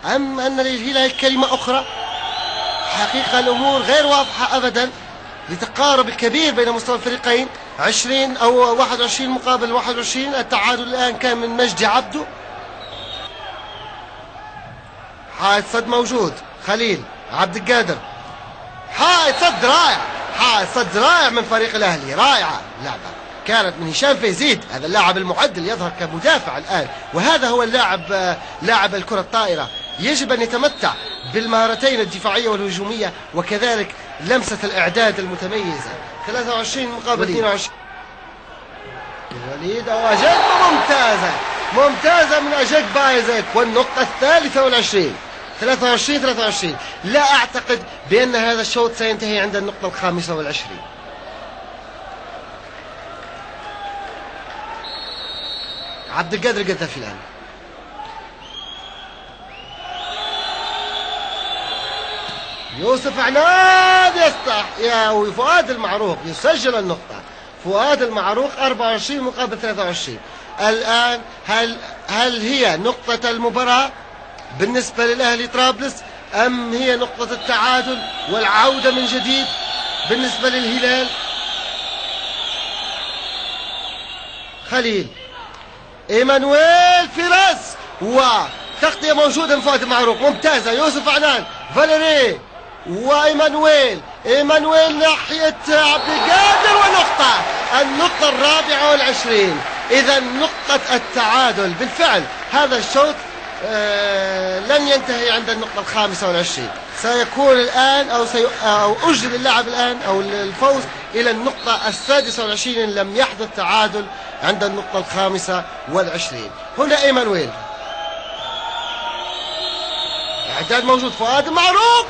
أم أن للهلال كلمة أخرى؟ حقيقة الأمور غير واضحة أبدا، لتقارب الكبير بين مستوى الفريقين، 20 أو 21 مقابل 21. التعادل الآن كان من مجدي عبده. حائط صد موجود، خليل عبد القادر، حائط صد رائع، حائط صد رائع من فريق الأهلي، رائعة لعبة كانت من هشام فيزيد، هذا اللاعب المعدل يظهر كمدافع الآن، وهذا هو اللاعب، لاعب الكرة الطائرة، يجب أن يتمتع بالمهارتين الدفاعية والهجومية وكذلك لمسة الإعداد المتميزة. 23 مقابل 22. وليد أو أجاكبا ممتازة، ممتازة من أجاكبا آيزاك، والنقطة 23. 23. لا أعتقد بأن هذا الشوط سينتهي عند النقطة 25. عبد القادر القذافي الآن، يوسف عناد يستح يا فؤاد المعروق يسجل النقطة. فؤاد المعروق 24 مقابل 23. الآن هل هي نقطة المباراة بالنسبة للأهلي طرابلس، أم هي نقطة التعادل والعودة من جديد بالنسبة للهلال؟ خليل، إيمانويل فراس، وتغطية موجودة من فؤاد المعروق ممتازة. يوسف عنان، فاليري وإيمانويل، إيمانويل ناحية عبد القادر، ونقطة، النقطة 24. إذا نقطة التعادل بالفعل. هذا الشوط لن ينتهي عند النقطة 25. سيكون الآن أو أجل اللاعب الآن أو الفوز إلى النقطة 26 إن لم يحدث تعادل عند النقطة 25. هنا إيمانويل، إعداد موجود، فؤاد المعروق،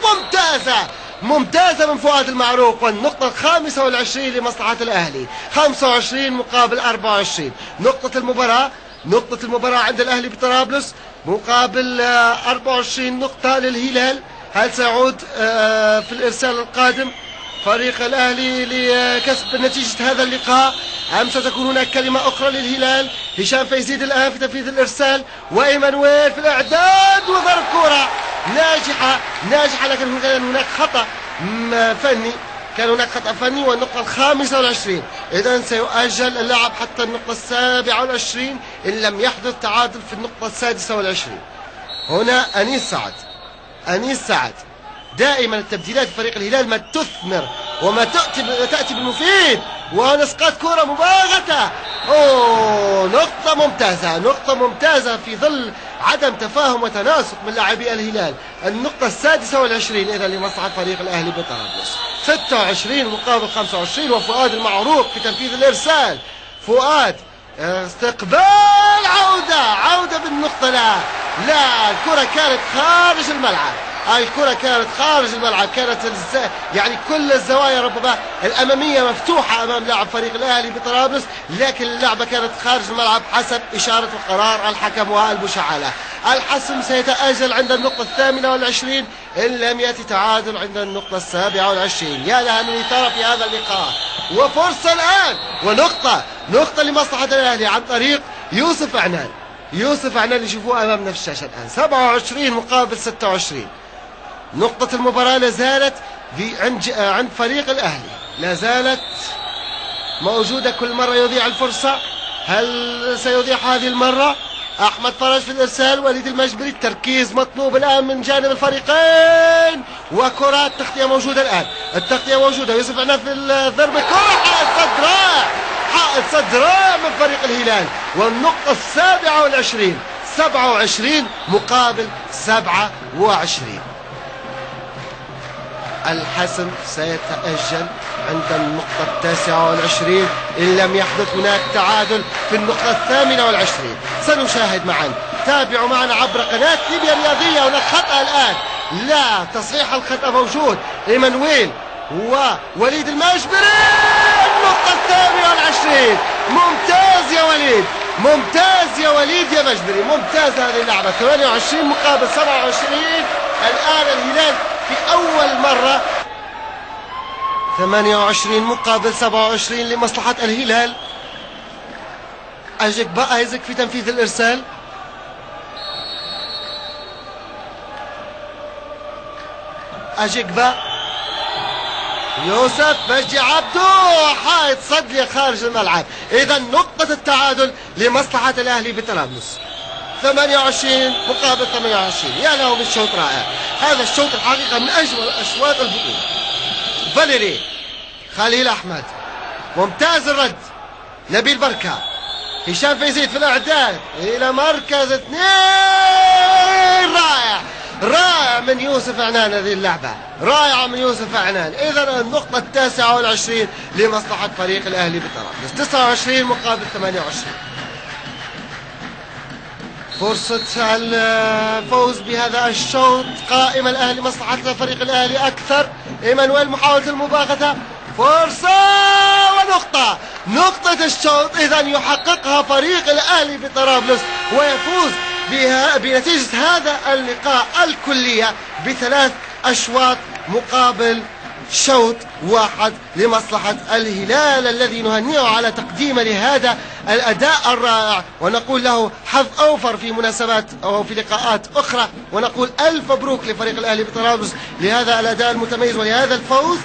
ممتازة من فؤاد المعروق، والنقطة 25 لمصلحة الأهلي. 25 مقابل 24. نقطة المباراة عند الأهلي بطرابلس مقابل 24 نقطة للهلال. هل سيعود في الإرسال القادم فريق الأهلي لكسب نتيجة هذا اللقاء، أم ستكون هناك كلمة أخرى للهلال؟ هشام فيزيد الآن في تنفيذ الإرسال، وإيمانويل في الإعداد، وضرب كرة ناجحة، لكن كان هناك خطأ فني، والنقطة 25. إذن سيؤجل اللعب حتى النقطة 27 إن لم يحدث تعادل في النقطة 26. هنا أنيس سعد، دائما التبديلات في فريق الهلال ما تثمر وما تأتي بالمفيد، ونسقط كرة مباغتة. نقطة ممتازة في ظل عدم تفاهم وتناسق من لاعبي الهلال. النقطة 26 إذا لمصلحة فريق الأهلي بطرابلس. 26 مقابل 25، وفؤاد المعروق في تنفيذ الإرسال. فؤاد استقبال، عودة بالنقطة. لا الكرة كانت خارج الملعب، كانت يعني كل الزوايا ربما الأمامية مفتوحة أمام لاعب فريق الأهلي بطرابلس، لكن اللعبة كانت خارج الملعب حسب إشارة وقرار الحكم والمشاحنة. الحسم سيتأجل عند النقطة 28 إن لم يأتي تعادل عند النقطة 27. يا لها من إثارة في هذا اللقاء، وفرصة الآن، ونقطة لمصلحة الأهلي عن طريق يوسف عنان يشوفوه أمامنا في الشاشة الآن. 27 مقابل 26. نقطة المباراة لازالت عند فريق الأهلي، لازالت موجودة. كل مرة يضيع الفرصة، هل سيضيع هذه المرة؟ أحمد فرج في الإرسال، وليد المجبري، التركيز مطلوب الآن من جانب الفريقين، وكرة التغطية موجودة الآن، يوسف عنان في الضرب، كرة حائط صد رائع من فريق الهلال، والنقطة 27 مقابل 27. الحسم سيتأجل عند النقطة 29 إن لم يحدث هناك تعادل في النقطة 28. سنشاهد معا، تابعوا معنا عبر قناة ليبيا الرياضية. هناك خطأ الآن، لا، تصحيح الخطأ موجود. إيمانويل ووليد المجبري، النقطة 28. ممتاز يا وليد يا مجبري، ممتاز هذه اللعبة. 28 مقابل 27. الآن الهلال في أول مرة 28 مقابل 27 لمصلحة الهلال. أجاكبا آيزاك في تنفيذ الإرسال، أجيكبا يوسف مجدي عبدو حائط صدلي خارج الملعب. إذا نقطة التعادل لمصلحة الأهلي بطرابلس، 28 مقابل 28. يا له من شوط رائع هذا الشوط الحقيقة، من أجمل أشواط البطولة. فاليري خليل أحمد ممتاز الرد، نبيل بركة، هشام فيزيد في الإعداد إلى مركز 2. رائع من يوسف عنان، هذه اللعبة رائعة من يوسف عنان. إذا النقطة 29 لمصلحة فريق الأهلي بطرابلس، 29 مقابل 28. فرصة الفوز بهذا الشوط قائمة الأهلي، مصلحة فريق الأهلي أكثر. إيمانويل محاولة المباغتة، فرصة نقطة الشوط إذا يحققها فريق الأهلي بطرابلس ويفوز بها بنتيجة هذا اللقاء الكلية ب3 أشواط مقابل شوط واحد لمصلحة الهلال، الذي نهنئه على تقديمه لهذا الأداء الرائع، ونقول له حظ أوفر في مناسبات أو في لقاءات أخرى، ونقول ألف مبروك لفريق الأهلي بطرابلس لهذا الأداء المتميز ولهذا الفوز.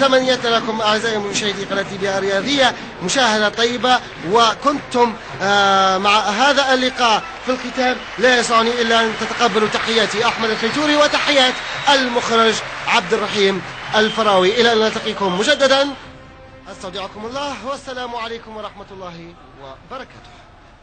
تمنيت لكم أعزائي مشاهدي قناة TBR الرياضية مشاهدة طيبة، وكنتم مع هذا اللقاء. في الختام لا يسعني إلا أن تتقبلوا تحياتي أحمد الخيتوري وتحيات المخرج عبد الرحيم الفراوي. إلى أن نلتقيكم مجددا، أستودعكم الله والسلام عليكم ورحمة الله وبركاته.